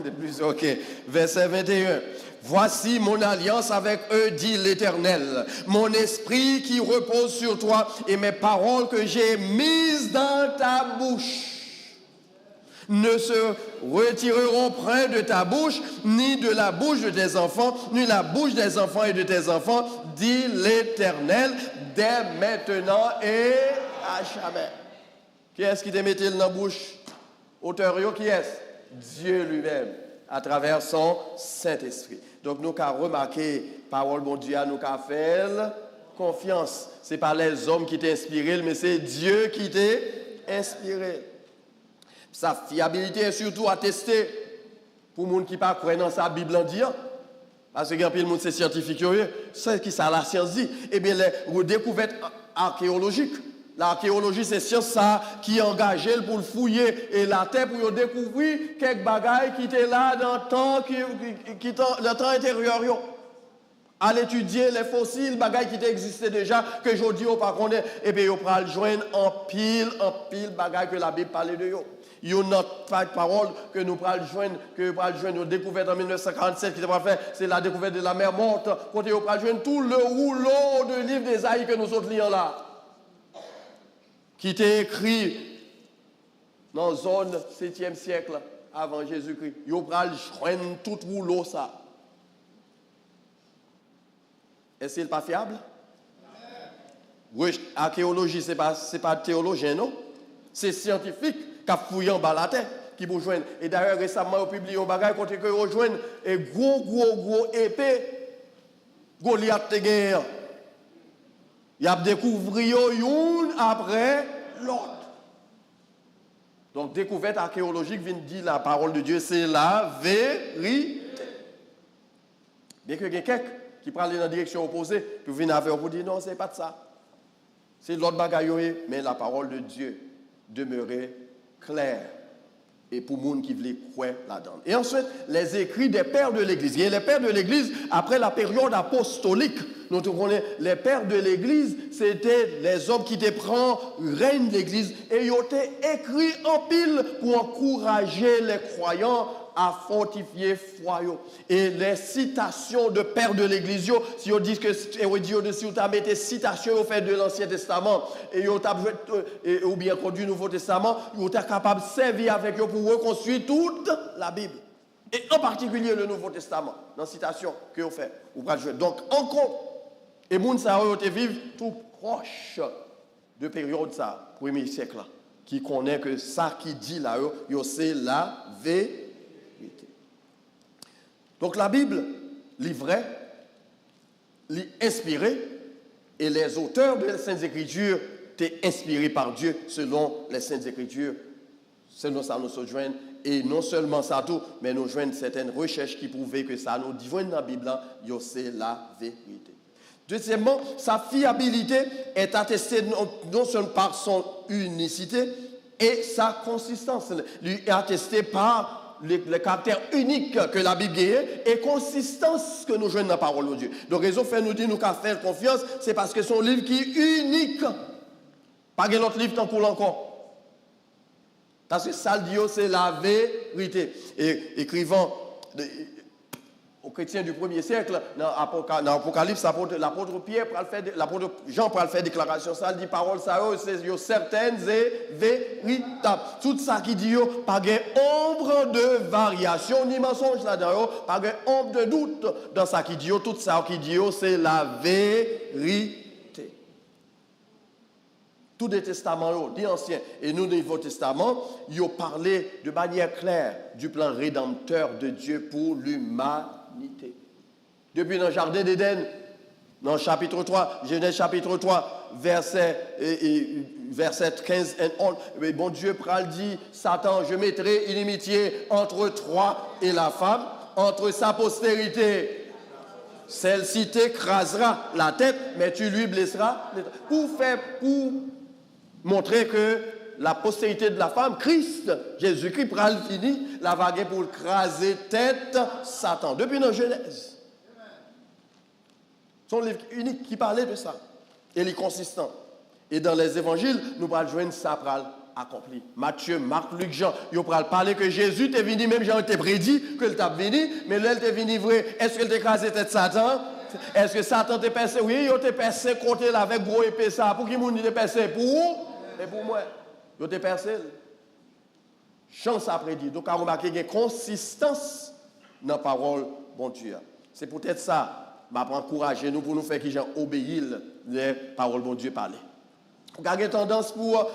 De plus, ok. Verset 21. Voici mon alliance avec eux, dit l'Éternel. Mon esprit qui repose sur toi et mes paroles que j'ai mises dans ta bouche ne se retireront près de ta bouche, ni de la bouche de tes enfants, ni la bouche des enfants et de tes enfants, dit l'Éternel, dès maintenant et à jamais. Qui est-ce qui te met dans la bouche? Auteur, qui est-ce? Dieu lui-même, à travers son Saint-Esprit. Donc nous avons remarqué, parole bon Dieu, nous avons fait confiance. Ce n'est pas les hommes qui t'ont inspiré, mais c'est Dieu qui t'a inspiré. Sa fiabilité est surtout attestée pour les gens qui ne croient pas dans sa Bible en dire. Parce que le monde c'est scientifique, c'est qui ça la science dit. Eh bien, les découvertes archéologiques. L'archéologie, c'est science ça qui est engagée pour fouiller et la terre pour découvrir quelques bagailles qui étaient là dans le temps intérieur. À l'étudier les fossiles, bagailles qui existaient déjà, que aujourd'hui on ne connaît pas, et bien on va le joindre en pile bagailles que la Bible parlait de eux. Il y a une autre parole que nous allons joindre, une découverte en 1947 qui va faire, c'est la découverte de la mer morte. Quand nous allons joindre tout le rouleau de livre d'Ésaïe que nous autres lions là, qui était écrit dans la zone 7e siècle avant Jésus-Christ. Nous allons joindre tout le rouleau ça. Est-ce qu'il n'est pas fiable? Oui, archéologie, ce n'est pas théologien, non? C'est scientifique qui a fouillé en bas la terre. qui vous joignent. Et d'ailleurs, récemment, on publie un bagage côté que vous joignent et gros épée, Goliath te gagne. Il a découvert une après l'autre. Donc, découverte archéologique vient dire la parole de Dieu, c'est la vérité. Bien que quelqu'un qui prend dans la direction opposée, puis vient avec vous dire non, ce n'est pas de ça. C'est de l'autre bagaille, mais la parole de Dieu demeurait claire. Et pour les gens qui voulaient croire là-dedans. Et ensuite, les écrits des pères de l'Église. Et les pères de l'Église, après la période apostolique, nous connaissons les pères de l'Église, c'était les hommes qui étaient pris règne de l'Église et ils ont été écrits en pile pour encourager les croyants à fortifier foi. Et les citations de pères de l'Église, si on dit que si on a mis des citations au fait de l'Ancien Testament et ou bien du Nouveau Testament, on est capable de servir avec eux pour reconstruire toute la Bible. Et en particulier le Nouveau Testament, dans la citation que vous faites. Donc, en compte, et les gens qui vivent tout proche de période ça, premier siècle, qui connaît que ça qui dit là, c'est la vérité. Donc la Bible, livret, inspirée, et les auteurs des Saintes Écritures étaient inspirés par Dieu selon les Saintes Écritures, selon ça nous rejoignent. Et non seulement ça tout, mais nous joignent certaines recherches qui prouvaient que ça nous dit dans la Bible, c'est la vérité. Deuxièmement, sa fiabilité est attestée non seulement par son unicité et sa consistance. Lui est attestée par le caractère unique que la Bible a et consistance que nous jouons dans la parole de Dieu. Donc, raison fait nous dire nous qu'à faire confiance, c'est parce que c'est un livre qui est unique. Pas un autre livre tant qu'on encore. Parce que ça dit, c'est la vérité. Et écrivant aux chrétiens du 1er siècle, dans l'Apocalypse, l'apôtre Pierre, l'apôtre Jean pour faire déclaration, ça dit parole, ça c'est certaines et véritables. Tout ça qui dit, pas de ombre de variation ni mensonge là-dedans, pas de ombre de doute dans ça qui dit, tout ça qui dit, c'est la vérité. Tous les testaments, les anciens et nous, le Nouveau Testament, ils ont parlé de manière claire du plan rédempteur de Dieu pour l'humanité. Depuis dans le Jardin d'Éden, dans le chapitre 3, Genèse chapitre 3, verset 15 et 11, mais bon Dieu pral dit, Satan, je mettrai inimitié entre toi et la femme, entre sa postérité. Celle-ci t'écrasera la tête, mais tu lui blesseras. Pour montrer que la postérité de la femme, Christ, Jésus-Christ, pral fini, la vague pour écraser tête Satan. Depuis dans Genèse. C'est un livre unique qui parlait de ça. Et il est consistant. Et dans les évangiles, nous allons joindre ça pral accompli. Matthieu, Marc, Luc, Jean, ils pral parler que Jésus est venu, même Jean était prédit que il t'a venu, mais là, il est venu vrai. Est-ce qu'il t'a écrasé tête Satan? Est-ce que Satan t'a percé? Oui, il t'a percé côté là avec gros épée ça. Pour qui moun t'a percé? Pour et pour moi, je t'ai percé. Chance après dit. Donc, à remarquer qu'il y a une consistance dans la parole bon Dieu. C'est peut-être ça, je vais encourager nous pour nous faire que les gens obéissent les paroles bon Dieu parler. Vous avez tendance pour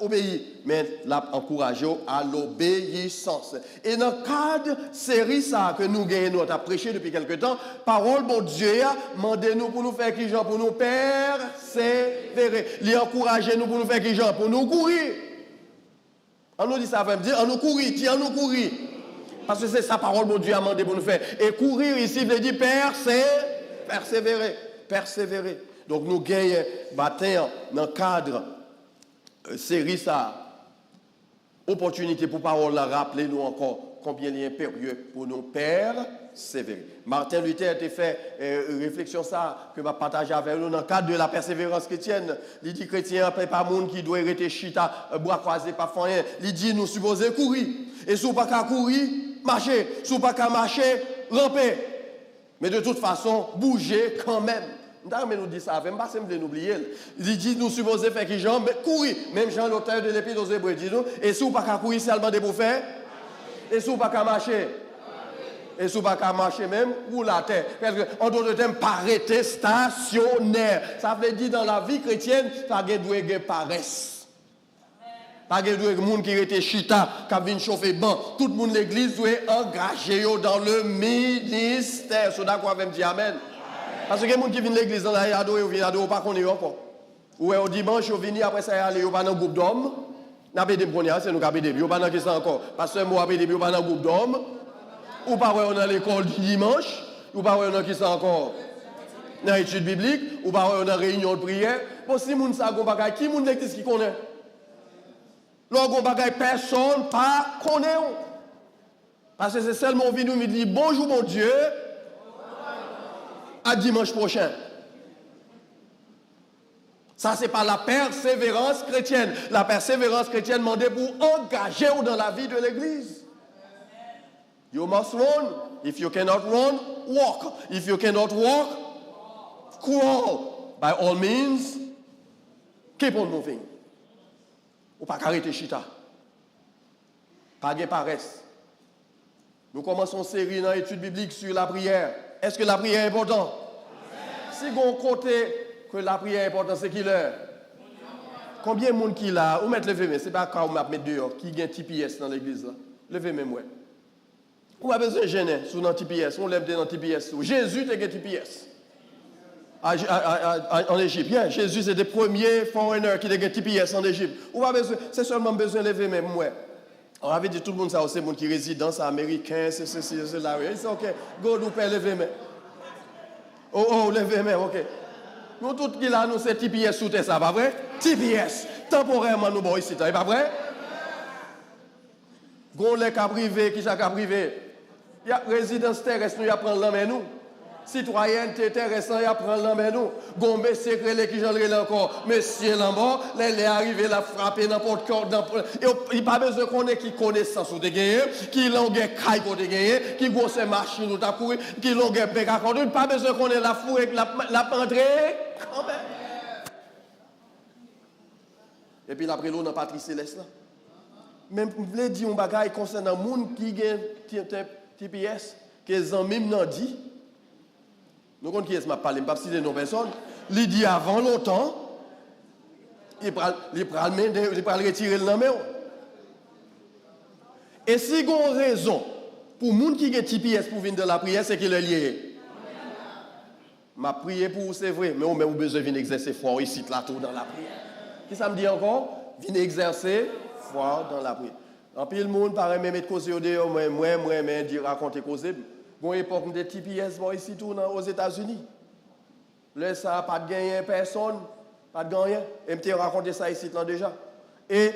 obéir, mais encourager à l'obéissance. Et dans le cadre de série ça que nous gagnons, nous avons prêché depuis quelque temps, parole bon Dieu, demandez-nous pour nous faire qui gens pour nous persévérer. Les encourager nous pour nous faire qui gens pour nous courir. On nous dit ça, on dire, on nous courir, tiens, on nous courir. Parce que c'est sa parole bon Dieu a demandé pour nous faire. Et courir ici veut dire persévérer. Persévérer. Donc nous gagnons matin dans le cadre série ça, opportunité pour parole la rappeler nous encore combien il est impérieux pour nous persévérer. Martin Luther a fait réflexion ça que va partager avec nous dans le cadre de la persévérance chrétienne. Il dit chrétien n'est pas monde qui doit arrêter chita bois croisé pas rien. Il dit nous supposons courir et si on pas qu'à courir, marcher, si on pas qu'à marcher, ramper. Mais de toute façon, bouger quand même. Mais nous dit ça, même pas semble l'oublier. Il dit nous supposons faire qui Jean, mais courir. Même Jean l'auteur de l'épître aux Hébreux dit nous et si on pas qu'à courir seulement pour faire et si on pas qu'à marcher. Et si on pas qu'à marcher même ou la terre parce que en d'autres termes arrêter stationnaire. Ça veut dire dans la vie chrétienne, ça doit être paresse. Pas de monde qui était chita, qui vient chauffer banc. Tout le monde l'église doit engager dans le ministère. C'est d'accord avec me amen. Parce que les gens qui viennent l'église dans la adorer, ils viennent adorer pas qu'on est encore. Ou au dimanche, ils viennent après ça aller, ils pas dans groupe d'hommes. N'a pas de premier, c'est nous qui avons des ils pas dans qui ça encore. Parce que moi ils pas dans groupe d'hommes. Ou pas dans l'école du dimanche, ou pas dans qui ça encore. Dans l'étude biblique, ou pas dans réunion de prière. Bon si moun ça gon bagay, qui moun l'église qui connaît? Lorsqu'on bagaille personne pas connaît. Parce que c'est seulement venu nous dire bonjour mon Dieu à dimanche prochain. Ça c'est pas la persévérance chrétienne. La persévérance chrétienne demande pour engager dans la vie de l'église. You must run. If you cannot run, walk. If you cannot walk, crawl. By all means, keep on moving. Ou pas arrêter chita. Pas de paresse. Nous commençons une série dans l'étude biblique sur la prière. Est-ce que la prière est importante? Si on côté que la prière est importante, c'est qui l'heure? Combien de monde qui là? Ou mettre lever main, c'est pas quand on mettre dehors qui gagne TPS dans l'église là. Levez main moi. Ou a besoin de gêner sur dans TPS, on lève dans TPS. Jésus te gagne TPS. En Égypte. Yeah, Jésus c'est le premier foreigner qui a gagné TPS en Égypte. C'est seulement besoin de lever même moi. On avait dit tout le monde ça, c'est monde qui réside dans les Américains, c'est ceci, c'est là. C'est ok. Go nous faire lever même. Oh, lever même, ok. Nous tous qui là, nous c'est TPS sous terre, ça pas vrai? TPS. Temporairement nous bon ici, c'est pas vrai? Gon les cas privés, qui ça cas privé? Il y a résidence terrestre, nous y a prendre l'en nous. Citoyenneté terrestre, il y a prendre l'en nous. Gombe secret qui j'en relève encore. Monsieur Lambert, les arrivé la frapper n'importe quoi. Il n'y a pas besoin qu'on ait qui connaissance ou de gagner, qui longue caille ou de gagner, qui grosse machine ou de courir, qui longue bec à conduire. Il n'y a pas besoin qu'on ait la fourre et la pendrée. Quand même. Et puis après l'eau dans Patrie Céleste là. Même vous voulez dire un bagage concernant les gens qui gagne TPS, que les amis m'ont dit. Nous connaissons qui est-ce que je parle, je ne vais pas citer nos personnes. Il dit avant longtemps, il va le retirer le nom. Et si il y a une raison pour les gens qui ont TPS pour venir dans la prière, c'est qu'il est lié. Ma prière pour vous, c'est vrai, mais on a besoin de venir exercer foi ici, là, tout dans la prière. Qui ça me dit encore? Venir exercer foi dans la prière. En plus, le monde paraît même être causé au dehors, moi, dire raconter causer. Bon époque de TPS bon ici tout aux États-Unis. Là ça pas de gagner personne, pas de gagner. Et me raconté ça ici là déjà. Et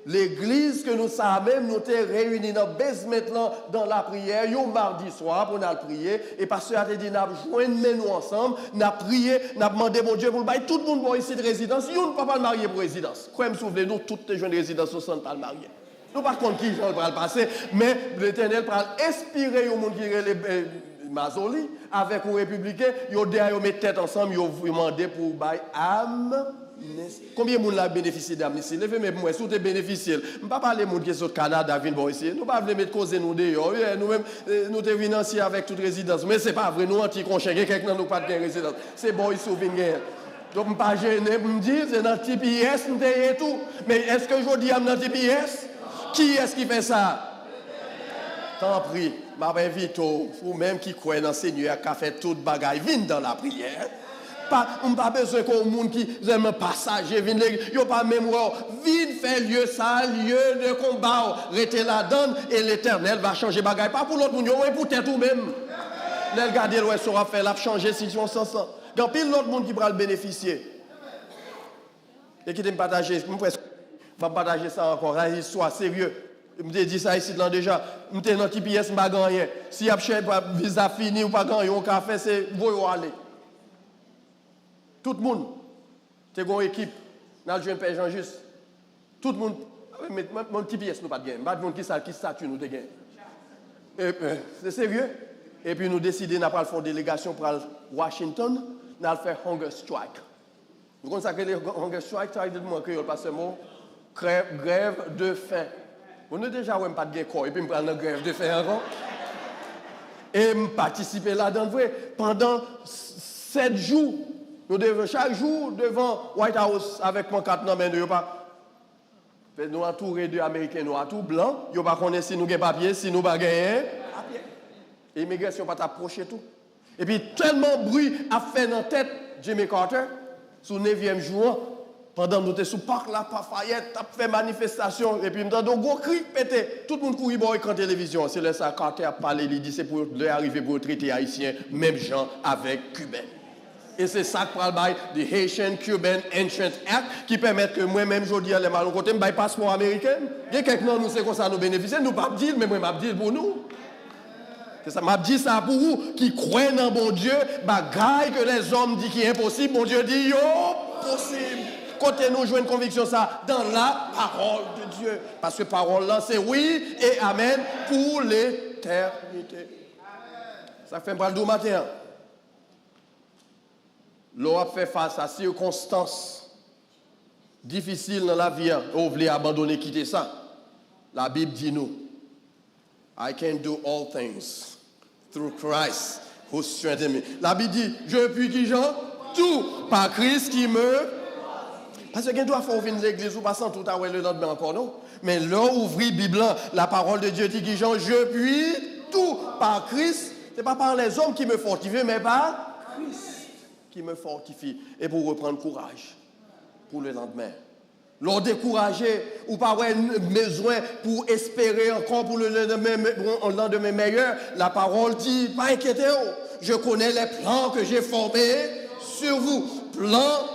l'église que nous savons même nous t'es réunis dans basement dans la prière, un mardi soir pour nous prier et pasteur a dit n'a joindre nous ensemble, n'a prié, n'a demandé mon Dieu pour le bail tout le monde bon ici de résidence, on ne peut pas le marier pour résidence. Quand même souvenez-nous toutes les jeunes de résidence au centre pas le marier. Nous par contre qui va le passer, mais l'Éternel va inspirer au monde qui est les Mazoli avec les républicains, ils mettent tête ensemble, ils demandent pour bail âme. Combien de monde a bénéficié d'amnistie? Levez mes moi, si vous bénéficié. Je ne pas parler de monde qui sont au Canada, bon ici. Nous ne pas venir mettre cause nous dehors. Nous-mêmes, nous sommes financiers avec toute résidence. Mais ce n'est pas vrai, nous anti-conchés, quelqu'un n'a pas de résidence. C'est bon ici au Vingé. Donc, je ne pas gêner, je me dis, c'est dans TPS, nous et tout. Mais est-ce que je dis à dans TPS? Qui est-ce qui fait ça? Tant pis, je m'invite ou même qui croit dans le Seigneur, qui a fait toute bagaille, vienne dans la prière. On n'a pas besoin qu'on monde qui aime passager, vienne l'église, il n'y a pas même vienne faire lieu ça, lieu de combat, restez là-dedans et l'Éternel va changer bagaille. Pas pour l'autre monde, mais pour tête ou même. L'elle garder l'ouest sera fait, la changer si on s'en sent. Donc, pile l'autre monde qui va le bénéficier. Et qui me partager, je vais partager ça encore, une histoire sérieuse. Je me dis ça ici déjà. Je suis dans TPS, je ne sais pas gagner. Si vous avez un visa fini ou pas gagner, un café, c'est vous aller. Tout le monde, tu as une équipe, dans le jeune Père Jean-Just. Tout le monde, mon TPS, nous pas de gain. Pas de monde qui statue, nous de gain. C'est sérieux. Et puis nous décidons de faire une délégation pour Washington, nous allons faire hunger strike. Vous connaissez le hunger strike, ça veut dire parce que mot grève de faim. On a déjà pas de corps et puis me prendre une grève de faim encore. Et me participer là-dedans pendant 7 jours. Nous devons chaque jour devant White House avec mon 4 noms, mais nous pas. Nous entourés d'Américains noirs tout blancs, ils ne connaissent pas si nous avons papier, si nous n'avons pas papier. L'immigration pas t'approcher tout. Et puis tellement bruit a fait dans la tête Jimmy Carter, sous 9e jour, pendant que nous étions sous le parc là, Lafayette, a fait manifestation, et puis nous avons un gros cri pété. Tout le monde courit pour écran télévision. C'est là ça Carter a parlé, il dit c'est pour arriver pour traiter haïtien, même gens avec Cubains. Et c'est ça que parle de Haitian Cuban Entrance Act qui permet que moi-même, je dis à les malons côté, je passeport américain. Il y a quelqu'un nous sait qu'on ça nous bénéficie, nous pas dire, mais moi, je dis pour nous. C'est ça, je dis ça pour vous qui croient dans bon Dieu, bagaille que les hommes disent qui est impossible, bon Dieu dit yo, possible. Côté nous jouons une conviction ça dans la parole de Dieu. Parce que parole là, c'est oui et amen pour l'éternité. Ça fait un bras de matin. L'on a fait face à circonstances difficiles dans la vie. On voulait abandonner, quitter ça. La Bible dit nous, I can do all things through Christ who strengthens me. La Bible dit, je puis qui Jean? Tout par Christ qui me... Parce que quelqu'un doit faire venir l'église ou pas sans tout à le lendemain encore, non? Mais là, ouvrir la Bible, la parole de Dieu dit qui Jean? Je puis tout par Christ. Ce n'est pas par les hommes qui me fortifient, mais par Christ qui me fortifie et pour reprendre courage pour le lendemain. L'on découragé ou pas avoir besoin pour espérer encore pour le lendemain meilleur, la parole dit, pas inquiétez-vous, je connais les plans que j'ai formés sur vous, plans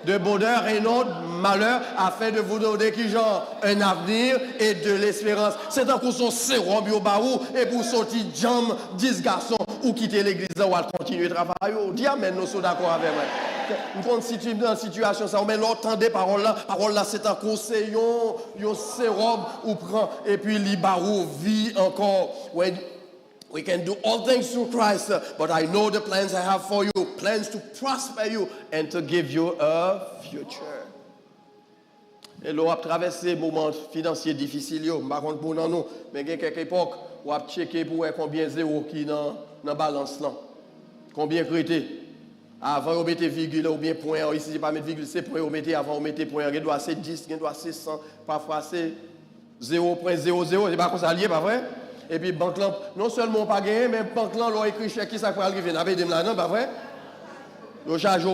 de bonheur et non de malheur, afin de vous donner qui genre un avenir et de l'espérance. C'est un coup son sérum au baou et pour sortir jam 10 garçons ou quitter l'église ou à continuer de travailler. Dis amen, nous sommes d'accord avec moi. Nous sommes dans une situation ça, mais l'autre des paroles là c'est un conseil, un sérum ou prend et puis libarou vit encore. We can do all things through Christ, but I know the plans I have for you, plans to prosper you and to give you a future. Et là, on a traversé des moments financiers difficiles, je ne sais pas pour nous, mais il y a quelques époques où on a checké pour voir combien de zéros qui dans la balance là. Combien crété. Avant, on mettait virgule ou bien point, ici, pas mettre virgule, c'est point, on mettait avant, on mettait point, il doit c'est 10, il doit c'est 100, parfois c'est 0.00, c'est pas comme ça lié, pas vrai? Et puis, banque là, non seulement pas gagné, mais banque là, l'on écrit chèque qui ça peut arriver. N'avez pas non, pas vrai? Le charge,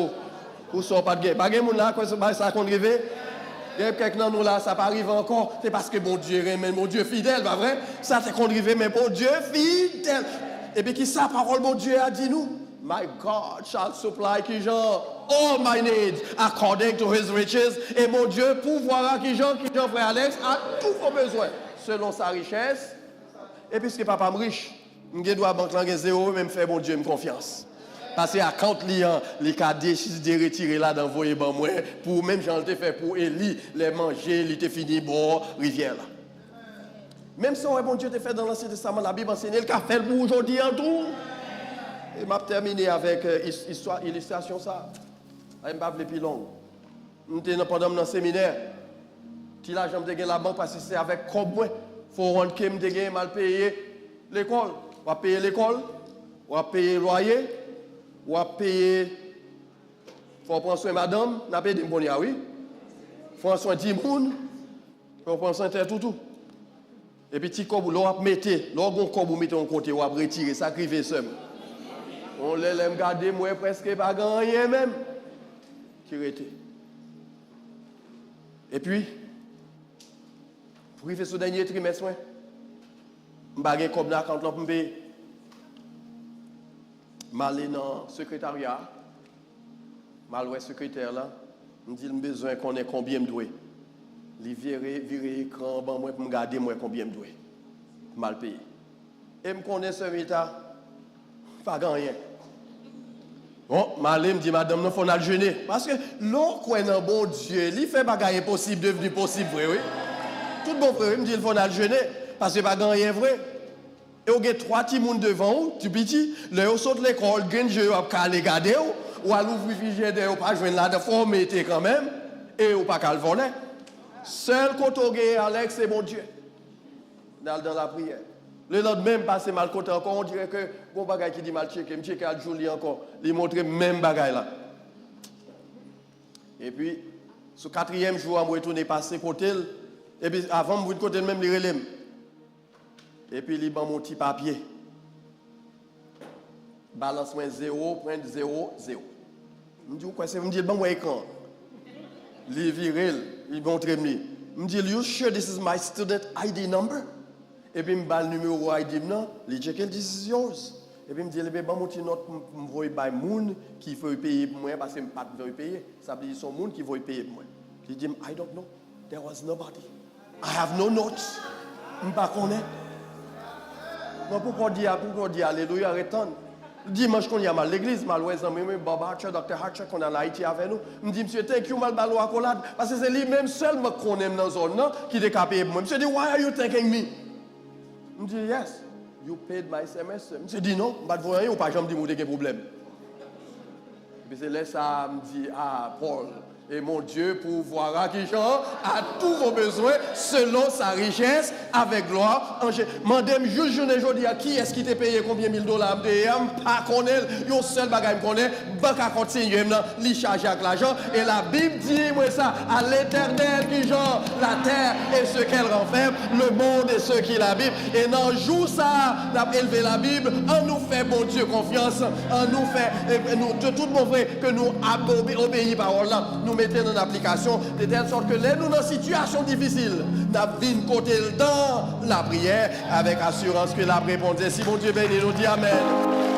pour ça, pas de gagné. Pas gagné, là, ça compte arriver. Il y a quelqu'un nous là, ça peut arriver encore. C'est parce que bon Dieu mais mon Dieu fidèle, pas vrai? Ça, c'est qu'on arrive, mais bon Dieu fidèle. Et puis, qui sa parole, bon Dieu a dit nous? My God shall supply qui genre all my needs according to his riches. Et mon Dieu pourvoira qui genre, frère Alex, à tous vos besoins selon sa richesse. Et puisque papa est riche, je dois banque là zéro, même faire mon Dieu me confiance. Parce que à compte liant, les cas de retirer là d'envoyer bon moi pour même j'en ai fait pour Élie les manger, il était fini bon rivière là. Même si bon Dieu te fait dans l'Ancien Testament, la Bible enseigne le qu'a fait pour aujourd'hui en tout. Et m'a terminé avec illustration ça. Je ne vais pas plus long. Pendant mon séminaire, si l'argent de la banque parce que c'est avec comme faut rendre que me mal payer l'école. On va payer l'école, on va payer le loyer, on va payer. Faut prendre soin de madame, n'a pas de bon oui. Faut prendre soin de moun, faut prendre soin de tout. Et puis petit cob l'on mettre, l'on gon cob ou mettre en côté ou retirer ça crivé seul. On l'aime garder moi presque pas gagner même qui était. Et puis pour arriver au dernier trimestre, je n'ai pas comme là quand on peut payer. Je suis dans le secrétariat, je suis secrétaire là, je me dis que j'ai besoin qu'on ait combien je dois. Il virer l'écran pour me regarder combien je dois. Mal payé. Et je connais ce méta, pas gagné. Bon, je me dis, madame, il faut nous jeûner. Parce que l'on croit dans bon Dieu, il fait bagaille impossible devenu possible, vrai, oui. Tout bon frère, il me dit il faut aller jeûner parce que pas gagner vrai. Et on a 3 petits monde devant vous, tu petit, là on saute l'école, gagne jeu à les garder ou à l'ouvrir frigidaire ou pas joindre là de former quand même et ou pas qu'à voler. Seul quand on gagne Alex c'est mon Dieu. Dans la prière. Le lendemain passé mal côté encore on dirait que bon bagaille qui dit mal checker, me checker à Julie encore, lui montrer même bagaille là. Et puis ce 4e jour on retourner passer côté Et puis avant, je côté même, il relève. Et puis il prend mon petit papier. Balance 0.00. Je me dis, quoi, c'est me dit, bon, écran. Il vire, il montre moi. Je me dit, you sure this is my student ID number? Et puis, je me le numéro ID, non, il check this is yours. Et puis, je me dit, bon, mon petit note, je vais payer moun qui veut payer pour moi parce que je ne veux pas payer. Ça veut dire, son moun qui veut payer pour moi. Je dis, I don't know. There was nobody. I have no notes. Je ne sais pas connaître. Non, pourquoi dire alléluia, retourne. Dimanche, quand il y a mal l'église, mal ouais, Bob Archer, Dr. Archer, qu'on a en Haïti avec nous. Je me dis, monsieur, thank you, mal balo accolade. Parce que c'est lui-même seul qu'on aime dans la zone, qui est capable de moi. Monsieur dit, why are you thanking me? Je me dis, yes, you paid my semester. Monsieur dit, non, je ne vois rien, ou pas, je me dis, vous avez un problème. Et puis c'est là, ça me dit, ah, Paul. Et mon Dieu pourvoira qui chante à tous vos besoins selon sa richesse avec gloire. Mandem juge aujourd'hui à qui est-ce qui t'a payé combien $1000? Je pas connaître, un seul bagage me connaît, banque à continuer li charger avec l'argent et la Bible dit moi ça à l'Éternel qui genre la terre et ce qu'elle renferme, le monde et ceux qui l'habitent. Et dans le jour ça, n'a élevé la Bible, on nous fait bon Dieu confiance, on nous fait nous de tout mon vrai que nous obéissons parole là. Nous mettons en application de telle sorte que là, nous dans une situation difficile, nous venons côté dans la prière avec assurance que la réponse est si mon Dieu béni, nous dit Amen.